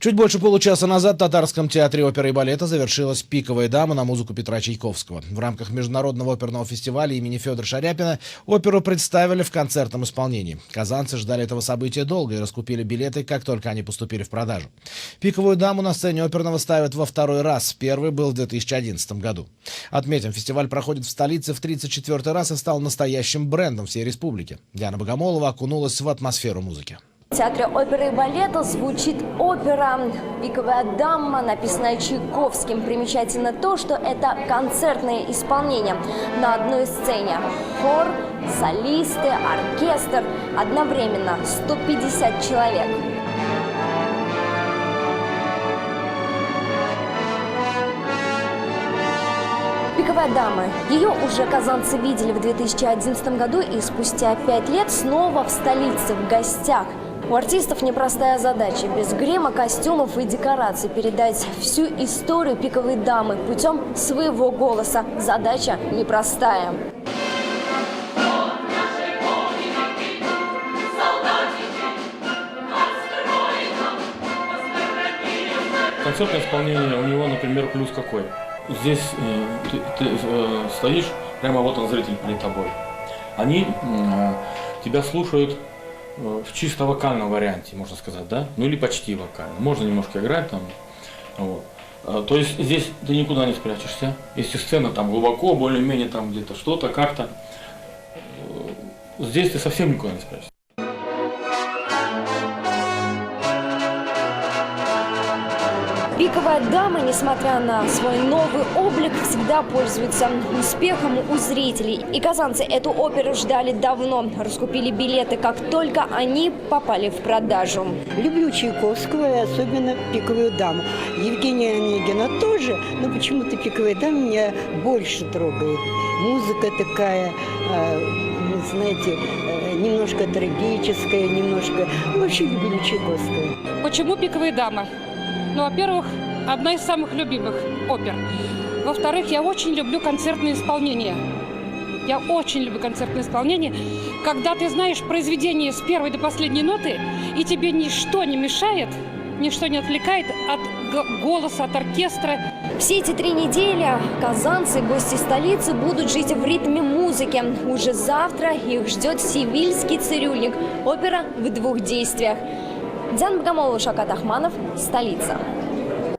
Чуть больше получаса назад в Татарском театре оперы и балета завершилась «Пиковая дама» на музыку Петра Чайковского. В рамках Международного оперного фестиваля имени Федора Шаряпина оперу представили в концертном исполнении. Казанцы ждали этого события долго и раскупили билеты, как только они поступили в продажу. «Пиковую даму» на сцене оперного ставят во второй раз. Первый был в 2011 году. Отметим, фестиваль проходит в столице в 34-й раз и стал настоящим брендом всей республики. Диана Богомолова окунулась в атмосферу музыки. В театре оперы и балета звучит опера «Пиковая дама», написанная Чайковским. Примечательно то, что это концертное исполнение на одной сцене. Хор, солисты, оркестр. Одновременно 150 человек. «Пиковая дама». Ее уже казанцы видели в 2011 году и спустя 5 лет снова в столице, в гостях. У артистов непростая задача – без грима, костюмов и декораций передать всю историю «Пиковой дамы» путем своего голоса. Задача непростая. Концертное исполнение у него, например, плюс какой? Здесь ты стоишь, прямо вот он, зритель перед тобой. Они тебя слушают в чисто вокальном варианте, можно сказать, да? Ну или почти вокально. Можно немножко играть там. Вот. То есть здесь ты никуда не спрячешься. Если сцена там глубоко, более-менее там где-то что-то, как-то. Здесь ты совсем никуда не спрячешься. «Пиковая дама», несмотря на свой новый облик, всегда пользуется успехом у зрителей. И казанцы эту оперу ждали давно. Раскупили билеты, как только они попали в продажу. Люблю Чайковского и особенно «Пиковую даму». Евгения Онегина тоже, но почему-то «Пиковая дама» меня больше трогает. Музыка такая, знаете, немножко трагическая, немножко... Вообще люблю Чайковского. Почему «Пиковая дама»? Ну, во-первых, одна из самых любимых опер. Во-вторых, я очень люблю концертное исполнение. Я очень люблю концертное исполнение, когда ты знаешь произведение с первой до последней ноты, и тебе ничто не мешает, ничто не отвлекает от голоса, от оркестра. Все эти 3 недели казанцы, гости столицы, будут жить в ритме музыки. Уже завтра их ждет «Севильский цирюльник». Опера в 2 действиях. Диана Богомолова, Шавкат Ахманов, столица.